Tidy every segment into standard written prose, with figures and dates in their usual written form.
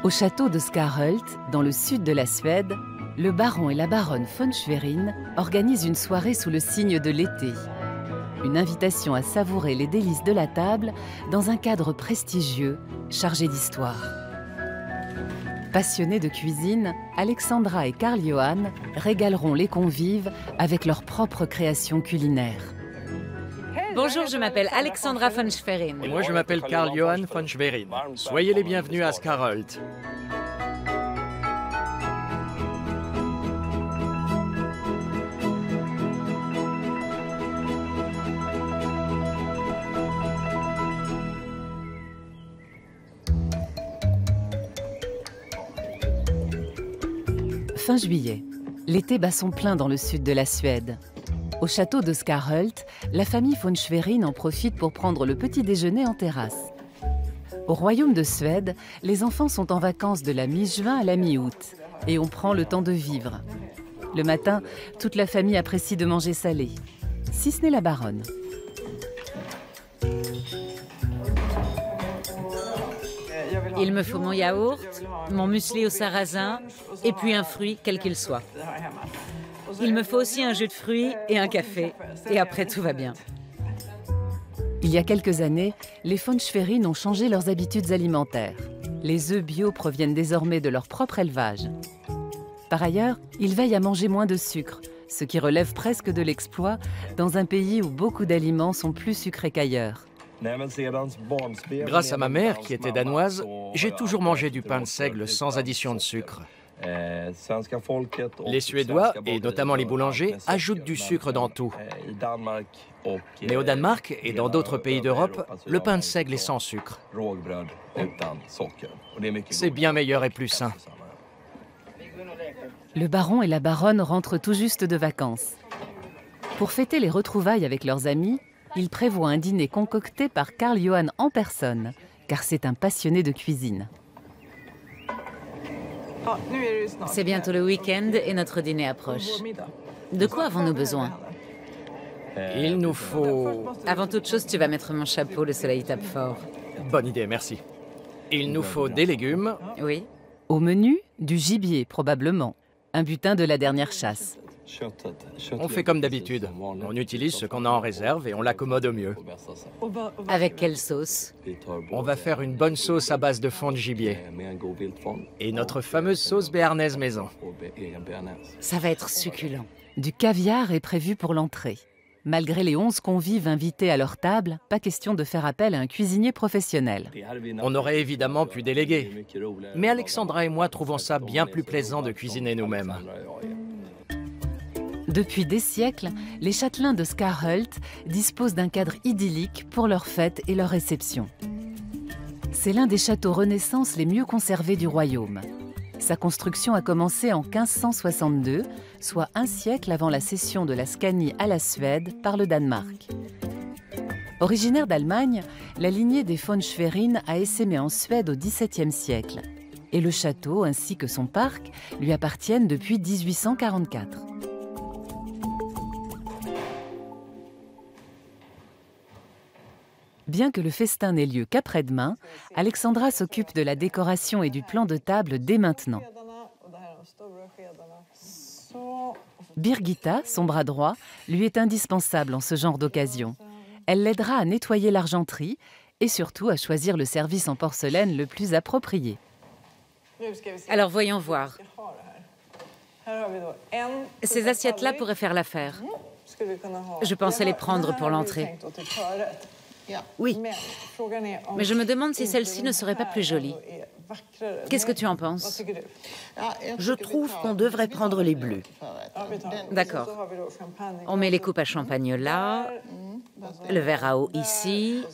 Au château de Skarhult, dans le sud de la Suède, le baron et la baronne von Schwerin organisent une soirée sous le signe de l'été. Une invitation à savourer les délices de la table dans un cadre prestigieux, chargé d'histoire. Passionnés de cuisine, Alexandra et Karl Johan régaleront les convives avec leurs propres créations culinaires. Bonjour, je m'appelle Alexandra von Schwerin. Et moi, je m'appelle Karl Johan von Schwerin. Soyez les bienvenus à Skarhult. Fin juillet, l'été bat son plein dans le sud de la Suède. Au château de Skarhult, la famille von Schwerin en profite pour prendre le petit déjeuner en terrasse. Au royaume de Suède, les enfants sont en vacances de la mi-juin à la mi-août et on prend le temps de vivre. Le matin, toute la famille apprécie de manger salé, si ce n'est la baronne. Il me faut mon yaourt, mon muesli au sarrasin et puis un fruit, quel qu'il soit. Il me faut aussi un jus de fruits et un café. Et après, tout va bien. Il y a quelques années, les von Schwerin ont changé leurs habitudes alimentaires. Les œufs bio proviennent désormais de leur propre élevage. Par ailleurs, ils veillent à manger moins de sucre, ce qui relève presque de l'exploit dans un pays où beaucoup d'aliments sont plus sucrés qu'ailleurs. Grâce à ma mère, qui était danoise, j'ai toujours mangé du pain de seigle sans addition de sucre. Les Suédois, et notamment les boulangers, ajoutent du sucre dans tout. Mais au Danemark et dans d'autres pays d'Europe, le pain de seigle est sans sucre. C'est bien meilleur et plus sain. Le baron et la baronne rentrent tout juste de vacances. Pour fêter les retrouvailles avec leurs amis, ils prévoient un dîner concocté par Karl Johan en personne, car c'est un passionné de cuisine. C'est bientôt le week-end et notre dîner approche. De quoi avons-nous besoin? Il nous faut... Avant toute chose, tu vas mettre mon chapeau, le soleil tape fort. Bonne idée, merci. Il nous faut des légumes. Oui. Au menu, du gibier probablement, un butin de la dernière chasse. On fait comme d'habitude. On utilise ce qu'on a en réserve et on l'accommode au mieux. Avec quelle sauce? On va faire une bonne sauce à base de fond de gibier. Et notre fameuse sauce béarnaise maison. Ça va être succulent. Du caviar est prévu pour l'entrée. Malgré les 11 convives invités à leur table, pas question de faire appel à un cuisinier professionnel. On aurait évidemment pu déléguer. Mais Alexandra et moi trouvons ça bien plus plaisant de cuisiner nous-mêmes. Depuis des siècles, les châtelains de Skarhult disposent d'un cadre idyllique pour leurs fêtes et leurs réceptions. C'est l'un des châteaux Renaissance les mieux conservés du royaume. Sa construction a commencé en 1562, soit un siècle avant la cession de la Scanie à la Suède par le Danemark. Originaire d'Allemagne, la lignée des von Schwerin a essaimé en Suède au XVIIe siècle. Et le château ainsi que son parc lui appartiennent depuis 1844. Bien que le festin n'ait lieu qu'après-demain, Alexandra s'occupe de la décoration et du plan de table dès maintenant. Birgitta, son bras droit, lui est indispensable en ce genre d'occasion. Elle l'aidera à nettoyer l'argenterie et surtout à choisir le service en porcelaine le plus approprié. Alors voyons voir. Ces assiettes-là pourraient faire l'affaire. Je pensais les prendre pour l'entrée. Oui, mais je me demande si celle-ci ne serait pas plus jolie. Qu'est-ce que tu en penses? Je trouve qu'on devrait prendre les bleus. D'accord. On met les coupes à champagne là, le verre à eau ici,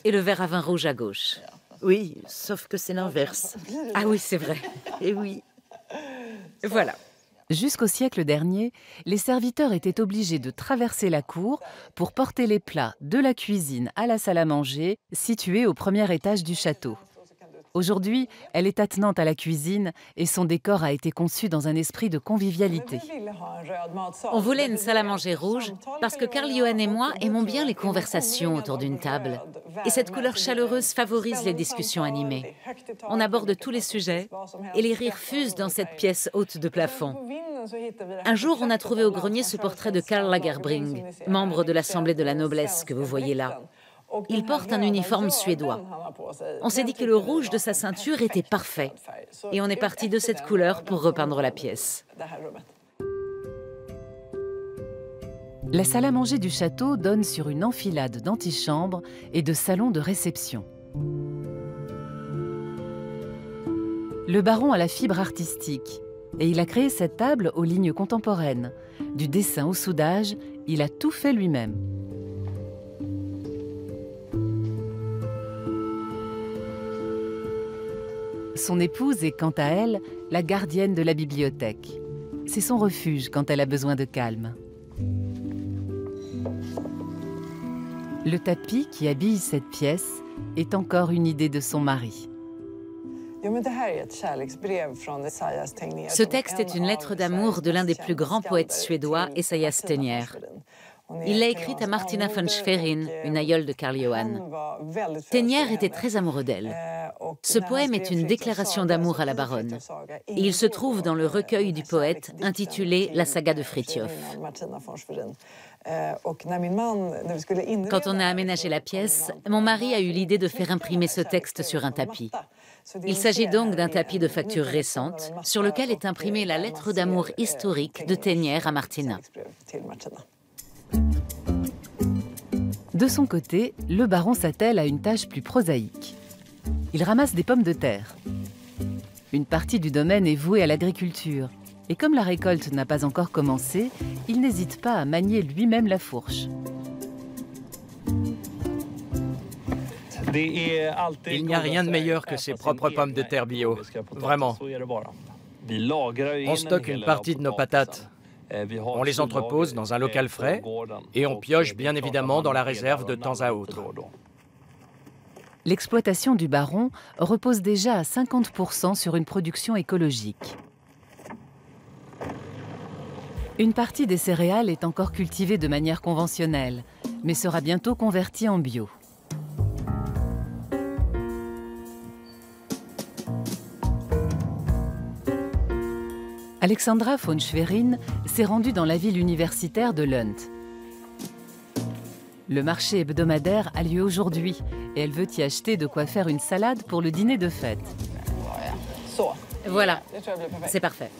et le verre à vin rouge à gauche. Oui, sauf que c'est l'inverse. Ah oui, c'est vrai. Et oui. Voilà. Jusqu'au siècle dernier, les serviteurs étaient obligés de traverser la cour pour porter les plats de la cuisine à la salle à manger, située au premier étage du château. Aujourd'hui, elle est attenante à la cuisine et son décor a été conçu dans un esprit de convivialité. On voulait une salle à manger rouge parce que Karl Johan et moi aimons bien les conversations autour d'une table. Et cette couleur chaleureuse favorise les discussions animées. On aborde tous les sujets et les rires fusent dans cette pièce haute de plafond. Un jour, on a trouvé au grenier ce portrait de Karl Lagerbrink, membre de l'Assemblée de la noblesse que vous voyez là. Il porte un uniforme suédois. On s'est dit que le rouge de sa ceinture était parfait. Et on est parti de cette couleur pour repeindre la pièce. La salle à manger du château donne sur une enfilade d'antichambres et de salons de réception. Le baron a la fibre artistique et il a créé cette table aux lignes contemporaines. Du dessin au soudage, il a tout fait lui-même. Son épouse est quant à elle la gardienne de la bibliothèque. C'est son refuge quand elle a besoin de calme. Le tapis qui habille cette pièce est encore une idée de son mari. Ce texte est une lettre d'amour de l'un des plus grands poètes suédois, Esaias Tegnér. Il l'a écrite à Martina von Schwerin, une aïeule de Karl Johan. Tegnér était très amoureux d'elle. Ce poème est une déclaration d'amour à la baronne. Et il se trouve dans le recueil du poète intitulé La saga de Fritiof. Quand on a aménagé la pièce, mon mari a eu l'idée de faire imprimer ce texte sur un tapis. Il s'agit donc d'un tapis de facture récente, sur lequel est imprimée la lettre d'amour historique de Tegnér à Martina. De son côté, le baron s'attelle à une tâche plus prosaïque. Il ramasse des pommes de terre. Une partie du domaine est vouée à l'agriculture. Et comme la récolte n'a pas encore commencé, il n'hésite pas à manier lui-même la fourche. Il n'y a rien de meilleur que ses propres pommes de terre bio. Vraiment. On stocke une partie de nos patates. On les entrepose dans un local frais et on pioche bien évidemment dans la réserve de temps à autre. L'exploitation du baron repose déjà à 50% sur une production écologique. Une partie des céréales est encore cultivée de manière conventionnelle, mais sera bientôt convertie en bio. Alexandra von Schwerin s'est rendue dans la ville universitaire de Lund. Le marché hebdomadaire a lieu aujourd'hui et elle veut y acheter de quoi faire une salade pour le dîner de fête. Voilà, c'est parfait.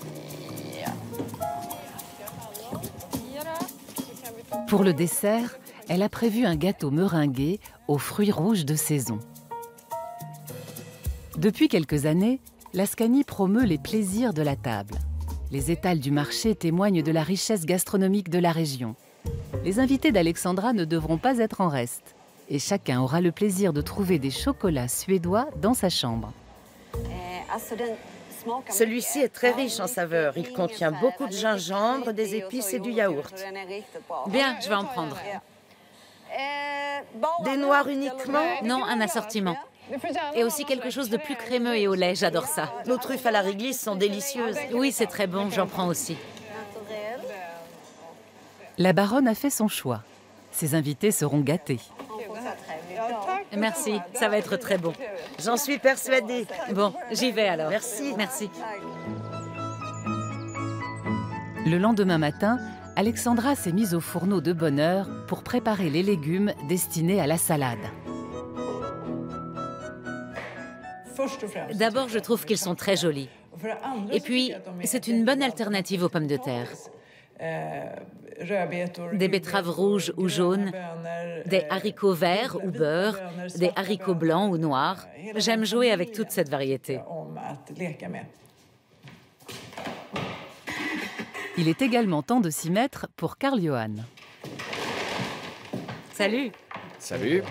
Pour le dessert, elle a prévu un gâteau meringué aux fruits rouges de saison. Depuis quelques années, l'Ascani promeut les plaisirs de la table. Les étals du marché témoignent de la richesse gastronomique de la région. Les invités d'Alexandra ne devront pas être en reste. Et chacun aura le plaisir de trouver des chocolats suédois dans sa chambre. Celui-ci est très riche en saveurs. Il contient beaucoup de gingembre, des épices et du yaourt. Bien, je vais en prendre. Des noirs uniquement? Non, un assortiment. Et aussi quelque chose de plus crémeux et au lait, j'adore ça. Nos truffes à la réglisse sont délicieuses. Oui, c'est très bon, j'en prends aussi. La baronne a fait son choix. Ses invités seront gâtés. Merci, ça va être très bon. J'en suis persuadée. Bon, j'y vais alors. Merci. Merci. Le lendemain matin, Alexandra s'est mise au fourneau de bonne heure pour préparer les légumes destinés à la salade. D'abord, je trouve qu'ils sont très jolis. Et puis, c'est une bonne alternative aux pommes de terre. Des betteraves rouges ou jaunes, des haricots verts ou beurre, des haricots blancs ou noirs. J'aime jouer avec toute cette variété. Il est également temps de s'y mettre pour Karl Johan. Salut. Salut.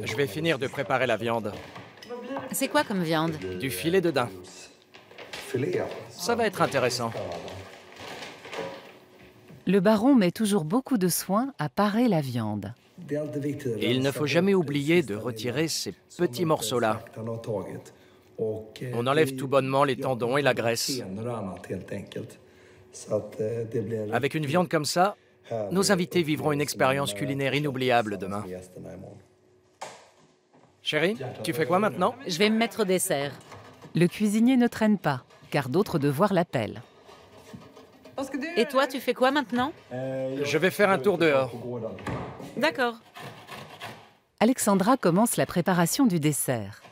Je vais finir de préparer la viande. C'est quoi comme viande? Du filet de daim. Ça va être intéressant. Le baron met toujours beaucoup de soin à parer la viande. Et il ne faut jamais oublier de retirer ces petits morceaux-là. On enlève tout bonnement les tendons et la graisse. Avec une viande comme ça, nos invités vivront une expérience culinaire inoubliable demain. Chérie, tu fais quoi maintenant? Je vais me mettre au dessert. Le cuisinier ne traîne pas, car d'autres devoirs l'appellent. Et toi, tu fais quoi maintenant? Je vais faire un tour dehors. D'accord. Alexandra commence la préparation du dessert.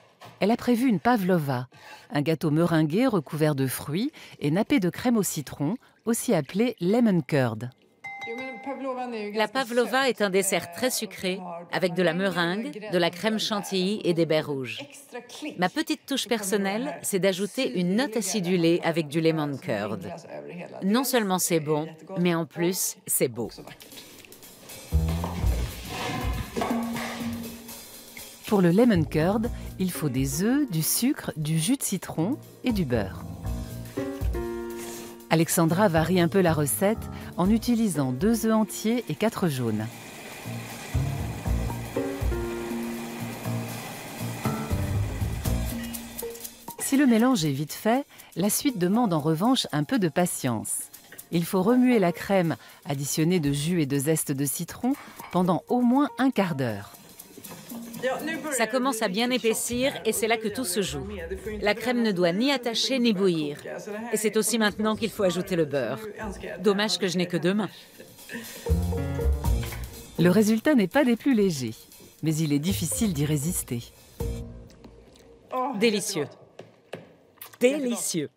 Elle a prévu une pavlova, un gâteau meringué recouvert de fruits et nappé de crème au citron, aussi appelé lemon curd. La pavlova est un dessert très sucré, avec de la meringue, de la crème chantilly et des baies rouges. Ma petite touche personnelle, c'est d'ajouter une note acidulée avec du lemon curd. Non seulement c'est bon, mais en plus, c'est beau. Pour le lemon curd, il faut des œufs, du sucre, du jus de citron et du beurre. Alexandra varie un peu la recette en utilisant 2 œufs entiers et 4 jaunes. Si le mélange est vite fait, la suite demande en revanche un peu de patience. Il faut remuer la crème additionnée de jus et de zeste de citron pendant au moins un quart d'heure. Ça commence à bien épaissir et c'est là que tout se joue. La crème ne doit ni attacher ni bouillir. Et c'est aussi maintenant qu'il faut ajouter le beurre. Dommage que je n'ai que 2 mains. Le résultat n'est pas des plus légers, mais il est difficile d'y résister. Délicieux. Délicieux.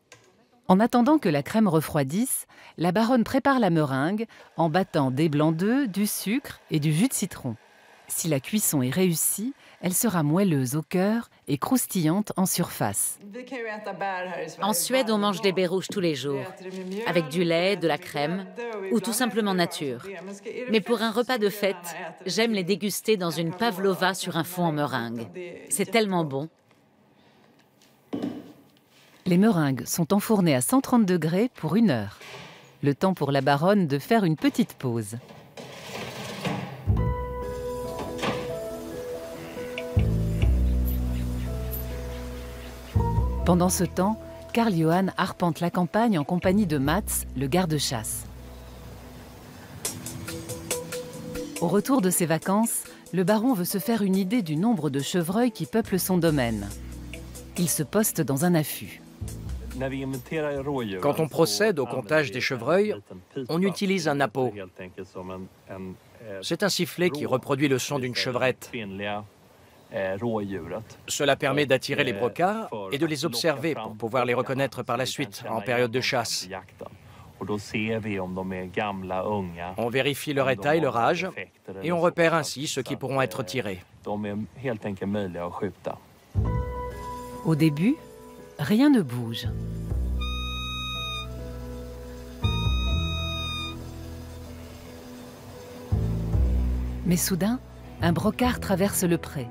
En attendant que la crème refroidisse, la baronne prépare la meringue en battant des blancs d'œufs, du sucre et du jus de citron. Si la cuisson est réussie, elle sera moelleuse au cœur et croustillante en surface. En Suède, on mange des baies rouges tous les jours, avec du lait, de la crème ou tout simplement nature. Mais pour un repas de fête, j'aime les déguster dans une pavlova sur un fond en meringue. C'est tellement bon. Les meringues sont enfournées à 130 degrés pour 1 heure. Le temps pour la baronne de faire une petite pause. Pendant ce temps, Karl Johan arpente la campagne en compagnie de Mats, le garde-chasse. Au retour de ses vacances, le baron veut se faire une idée du nombre de chevreuils qui peuplent son domaine. Il se poste dans un affût. Quand on procède au comptage des chevreuils, on utilise un appôt. C'est un sifflet qui reproduit le son d'une chevrette. Cela permet d'attirer les brocards et de les observer pour pouvoir les reconnaître par la suite en période de chasse. On vérifie leur état et leur âge et on repère ainsi ceux qui pourront être tirés. Au début, rien ne bouge. Mais soudain, un brocard traverse le pré.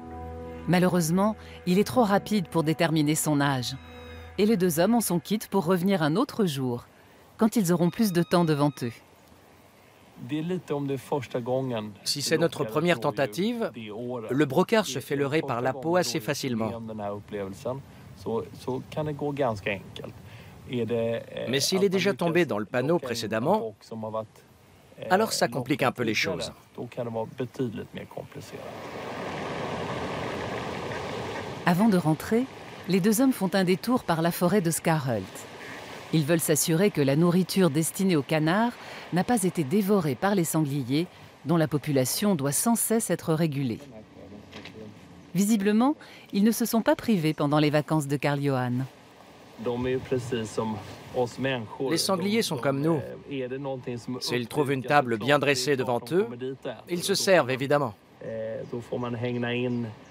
Malheureusement, il est trop rapide pour déterminer son âge. Et les 2 hommes en sont quittes pour revenir un autre jour, quand ils auront plus de temps devant eux. Si c'est notre première tentative, le brocard se fait leurrer par la peau assez facilement. Mais s'il est déjà tombé dans le panneau précédemment, alors ça complique un peu les choses. Avant de rentrer, les 2 hommes font un détour par la forêt de Skarhult. Ils veulent s'assurer que la nourriture destinée aux canards n'a pas été dévorée par les sangliers, dont la population doit sans cesse être régulée. Visiblement, ils ne se sont pas privés pendant les vacances de Karl Johan. Les sangliers sont comme nous. S'ils trouvent une table bien dressée devant eux, ils se servent évidemment.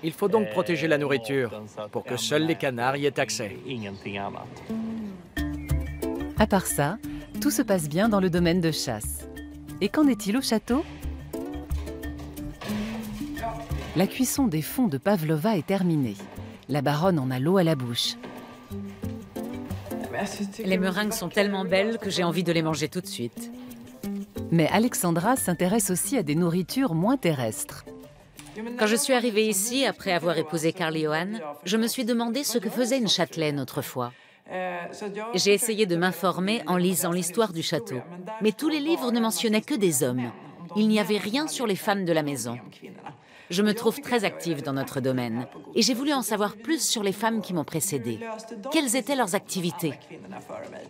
Il faut donc protéger la nourriture pour que seuls les canards y aient accès. À part ça, tout se passe bien dans le domaine de chasse. Et qu'en est-il au château? La cuisson des fonds de pavlova est terminée. La baronne en a l'eau à la bouche. Les meringues sont tellement belles que j'ai envie de les manger tout de suite. Mais Alexandra s'intéresse aussi à des nourritures moins terrestres. Quand je suis arrivée ici, après avoir épousé Karl Johan, je me suis demandé ce que faisait une châtelaine autrefois. J'ai essayé de m'informer en lisant l'histoire du château. Mais tous les livres ne mentionnaient que des hommes. Il n'y avait rien sur les femmes de la maison. Je me trouve très active dans notre domaine et j'ai voulu en savoir plus sur les femmes qui m'ont précédée. Quelles étaient leurs activités?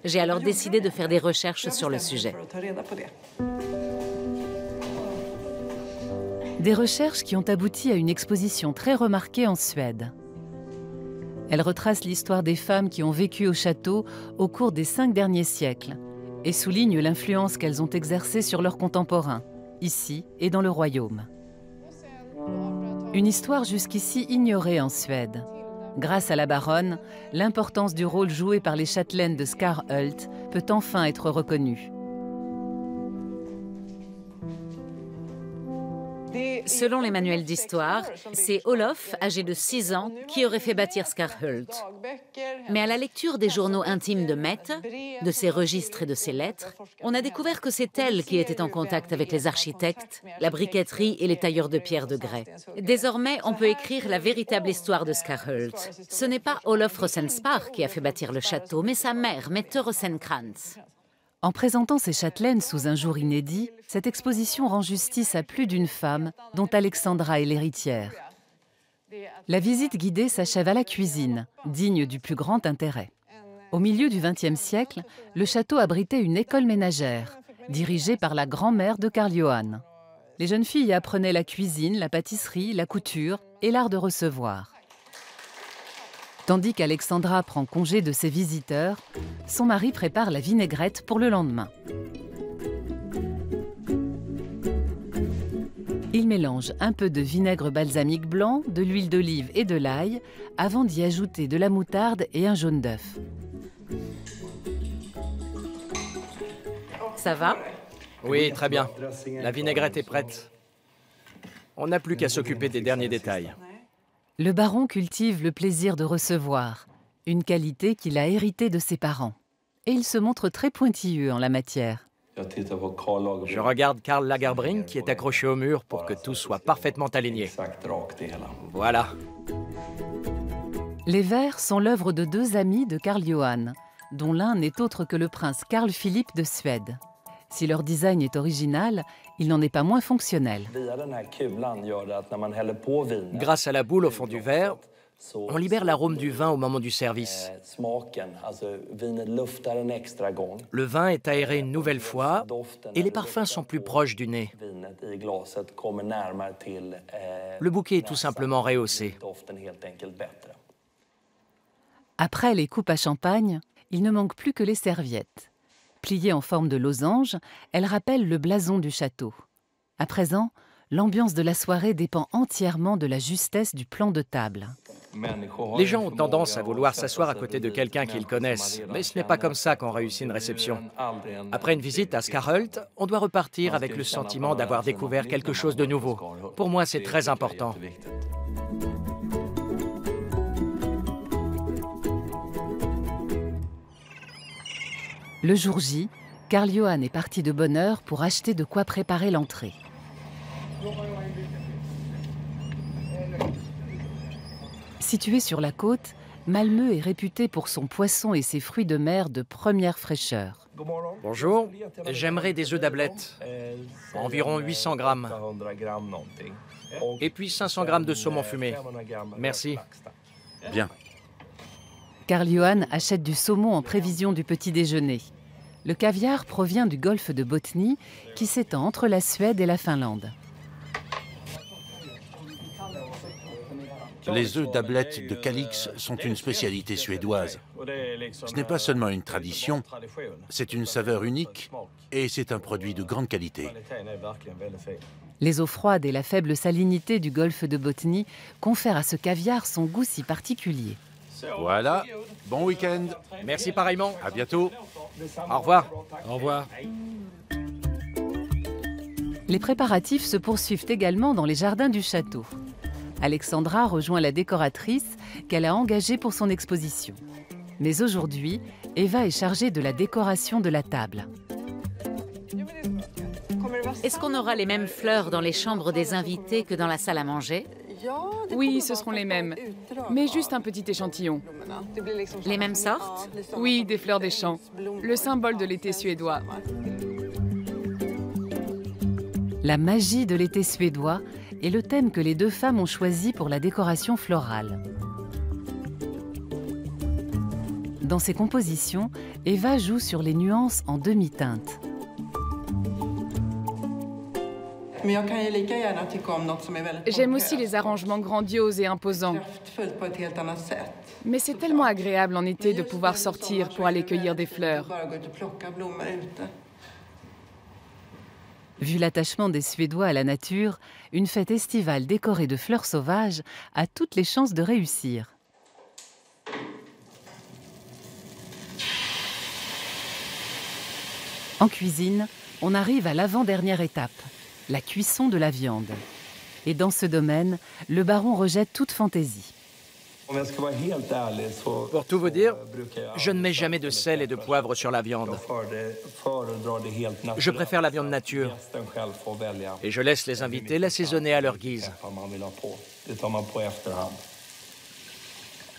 J'ai alors décidé de faire des recherches sur le sujet. Des recherches qui ont abouti à une exposition très remarquée en Suède. Elle retrace l'histoire des femmes qui ont vécu au château au cours des 5 derniers siècles et souligne l'influence qu'elles ont exercée sur leurs contemporains, ici et dans le royaume. Une histoire jusqu'ici ignorée en Suède. Grâce à la baronne, l'importance du rôle joué par les châtelaines de Skarhult peut enfin être reconnue. Selon les manuels d'histoire, c'est Olof, âgé de 6 ans, qui aurait fait bâtir Skarhult. Mais à la lecture des journaux intimes de Mette, de ses registres et de ses lettres, on a découvert que c'est elle qui était en contact avec les architectes, la briqueterie et les tailleurs de pierre de grès. Désormais, on peut écrire la véritable histoire de Skarhult. Ce n'est pas Olof Rosenspar qui a fait bâtir le château, mais sa mère, Mette Rosenkrantz. En présentant ces châtelaines sous un jour inédit, cette exposition rend justice à plus d'une femme, dont Alexandra est l'héritière. La visite guidée s'achève à la cuisine, digne du plus grand intérêt. Au milieu du XXe siècle, le château abritait une école ménagère, dirigée par la grand-mère de Karl Johan. Les jeunes filles y apprenaient la cuisine, la pâtisserie, la couture et l'art de recevoir. Tandis qu'Alexandra prend congé de ses visiteurs, son mari prépare la vinaigrette pour le lendemain. Il mélange un peu de vinaigre balsamique blanc, de l'huile d'olive et de l'ail, avant d'y ajouter de la moutarde et un jaune d'œuf. Ça va? Oui, très bien. La vinaigrette est prête. On n'a plus qu'à s'occuper des derniers détails. Le baron cultive le plaisir de recevoir, une qualité qu'il a héritée de ses parents. Et il se montre très pointilleux en la matière. Je regarde Karl Lagerbrink qui est accroché au mur pour que tout soit parfaitement aligné. Voilà. Les verres sont l'œuvre de 2 amis de Karl Johan, dont l'un n'est autre que le prince Carl Philippe de Suède. Si leur design est original, il n'en est pas moins fonctionnel. Grâce à la boule au fond du verre, on libère l'arôme du vin au moment du service. Le vin est aéré une nouvelle fois et les parfums sont plus proches du nez. Le bouquet est tout simplement rehaussé. Après les coupes à champagne, il ne manque plus que les serviettes. Pliées en forme de losange, elles rappellent le blason du château. À présent, l'ambiance de la soirée dépend entièrement de la justesse du plan de table. Les gens ont tendance à vouloir s'asseoir à côté de quelqu'un qu'ils connaissent, mais ce n'est pas comme ça qu'on réussit une réception. Après une visite à Skarhult, on doit repartir avec le sentiment d'avoir découvert quelque chose de nouveau. Pour moi, c'est très important. Le jour J, Karl Johan est parti de bonne heure pour acheter de quoi préparer l'entrée. Situé sur la côte, Malmö est réputé pour son poisson et ses fruits de mer de première fraîcheur. Bonjour, j'aimerais des œufs d'ablette, environ 800 grammes. Et puis 500 grammes de saumon fumé. Merci. Bien. Karl Johan achète du saumon en prévision du petit déjeuner. Le caviar provient du golfe de Bothnie, qui s'étend entre la Suède et la Finlande. Les œufs d'ablette de Kalix sont une spécialité suédoise. Ce n'est pas seulement une tradition, c'est une saveur unique et c'est un produit de grande qualité. Les eaux froides et la faible salinité du golfe de Bothnie confèrent à ce caviar son goût si particulier. Voilà, bon week-end. Merci pareillement. À bientôt. Au revoir. Au revoir. Les préparatifs se poursuivent également dans les jardins du château. Alexandra rejoint la décoratrice qu'elle a engagée pour son exposition. Mais aujourd'hui, Eva est chargée de la décoration de la table. Est-ce qu'on aura les mêmes fleurs dans les chambres des invités que dans la salle à manger? Oui, ce seront les mêmes, mais juste un petit échantillon. Les mêmes sortes? Oui, des fleurs des champs, le symbole de l'été suédois. La magie de l'été suédois est le thème que les deux femmes ont choisi pour la décoration florale. Dans ses compositions, Eva joue sur les nuances en demi-teinte. J'aime aussi les arrangements grandioses et imposants. Mais c'est tellement agréable en été de pouvoir sortir pour aller cueillir des fleurs. Vu l'attachement des Suédois à la nature, une fête estivale décorée de fleurs sauvages a toutes les chances de réussir. En cuisine, on arrive à l'avant-dernière étape, la cuisson de la viande. Et dans ce domaine, le baron rejette toute fantaisie. Pour tout vous dire, je ne mets jamais de sel et de poivre sur la viande. Je préfère la viande nature. Et je laisse les invités l'assaisonner à leur guise.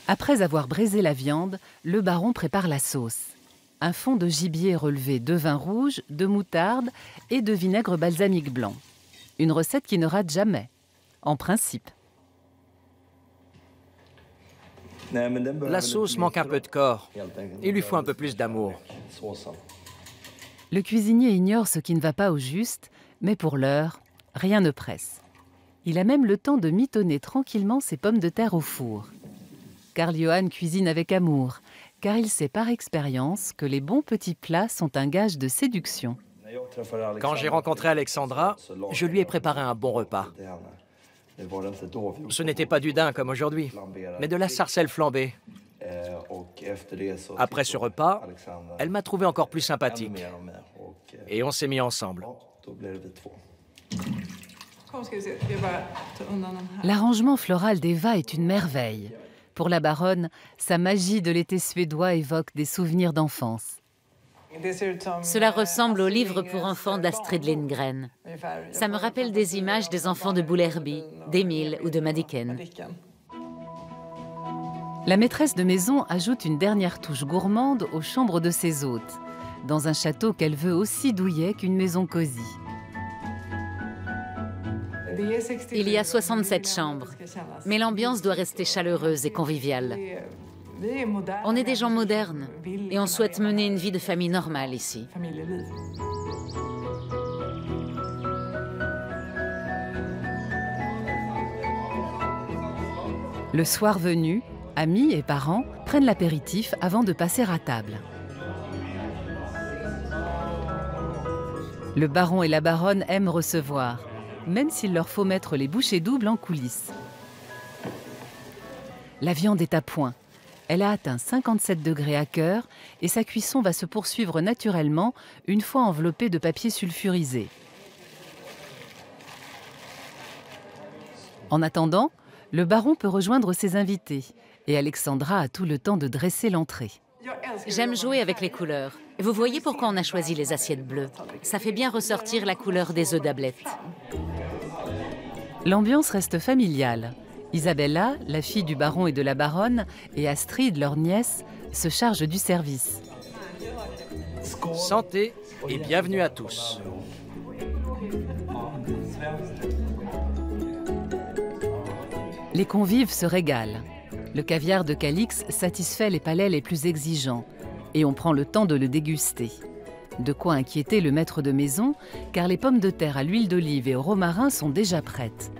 Après avoir braisé la viande, le baron prépare la sauce. Un fond de gibier relevé de vin rouge, de moutarde et de vinaigre balsamique blanc. Une recette qui ne rate jamais, en principe. La sauce manque un peu de corps. Il lui faut un peu plus d'amour. Le cuisinier ignore ce qui ne va pas au juste, mais pour l'heure, rien ne presse. Il a même le temps de mitonner tranquillement ses pommes de terre au four. Karl-Johan cuisine avec amour, car il sait par expérience que les bons petits plats sont un gage de séduction. Quand j'ai rencontré Alexandra, je lui ai préparé un bon repas. Ce n'était pas du daim comme aujourd'hui, mais de la sarcelle flambée. Après ce repas, elle m'a trouvé encore plus sympathique. Et on s'est mis ensemble. L'arrangement floral d'Eva est une merveille. Pour la baronne, sa magie de l'été suédois évoque des souvenirs d'enfance. Cela ressemble au livre pour enfants d'Astrid Lindgren. Ça me rappelle des images des enfants de Bullerby, d'Emile ou de Madicken. La maîtresse de maison ajoute une dernière touche gourmande aux chambres de ses hôtes, dans un château qu'elle veut aussi douillet qu'une maison cosy. Il y a 67 chambres, mais l'ambiance doit rester chaleureuse et conviviale. On est des gens modernes et on souhaite mener une vie de famille normale ici. Le soir venu, amis et parents prennent l'apéritif avant de passer à table. Le baron et la baronne aiment recevoir, même s'il leur faut mettre les bouchées doubles en coulisses. La viande est à point. Elle a atteint 57 degrés à cœur et sa cuisson va se poursuivre naturellement une fois enveloppée de papier sulfurisé. En attendant, le baron peut rejoindre ses invités et Alexandra a tout le temps de dresser l'entrée. J'aime jouer avec les couleurs. Et vous voyez pourquoi on a choisi les assiettes bleues. Ça fait bien ressortir la couleur des œufs d'ablette. L'ambiance reste familiale. Isabella, la fille du baron et de la baronne, et Astrid, leur nièce, se chargent du service. Santé et bienvenue à tous. Les convives se régalent. Le caviar de Calix satisfait les palais les plus exigeants, et on prend le temps de le déguster. De quoi inquiéter le maître de maison, car les pommes de terre à l'huile d'olive et au romarin sont déjà prêtes.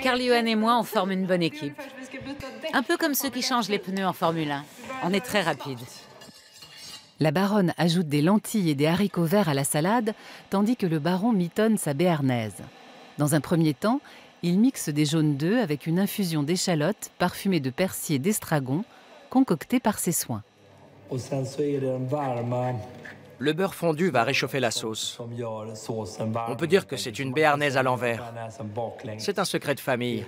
Karl-Johan et moi, on forme une bonne équipe. Un peu comme ceux qui changent les pneus en Formule 1. On est très rapide. La baronne ajoute des lentilles et des haricots verts à la salade, tandis que le baron mitonne sa béarnaise. Dans un premier temps, il mixe des jaunes d'œufs avec une infusion d'échalotes parfumée de persil et d'estragon, concoctée par ses soins. Le beurre fondu va réchauffer la sauce. On peut dire que c'est une béarnaise à l'envers. C'est un secret de famille.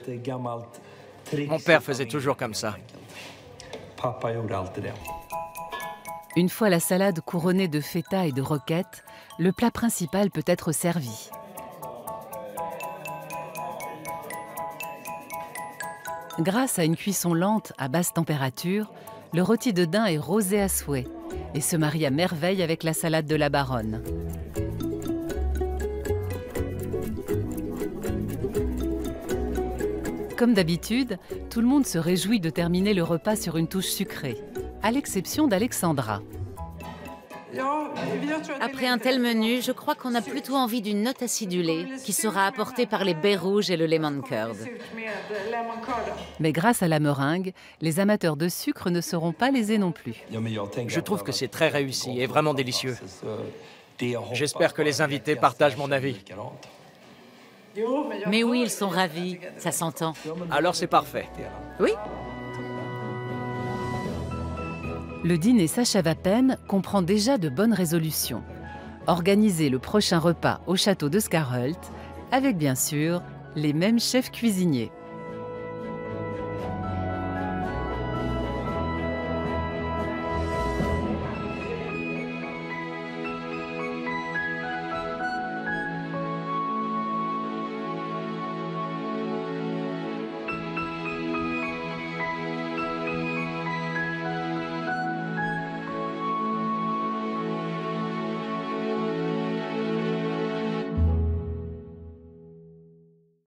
Mon père faisait toujours comme ça. Une fois la salade couronnée de feta et de roquettes, le plat principal peut être servi. Grâce à une cuisson lente à basse température, le rôti de daim est rosé à souhait et se marie à merveille avec la salade de la baronne. Comme d'habitude, tout le monde se réjouit de terminer le repas sur une touche sucrée, à l'exception d'Alexandra. Après un tel menu, je crois qu'on a plutôt envie d'une note acidulée qui sera apportée par les baies rouges et le lemon curd. Mais grâce à la meringue, les amateurs de sucre ne seront pas lésés non plus. Je trouve que c'est très réussi et vraiment délicieux. J'espère que les invités partagent mon avis. Mais oui, ils sont ravis, ça s'entend. Alors c'est parfait. Oui. Le dîner s'achève à peine qu'on prend déjà de bonnes résolutions. Organiser le prochain repas au château de Skarholt, avec bien sûr les mêmes chefs cuisiniers.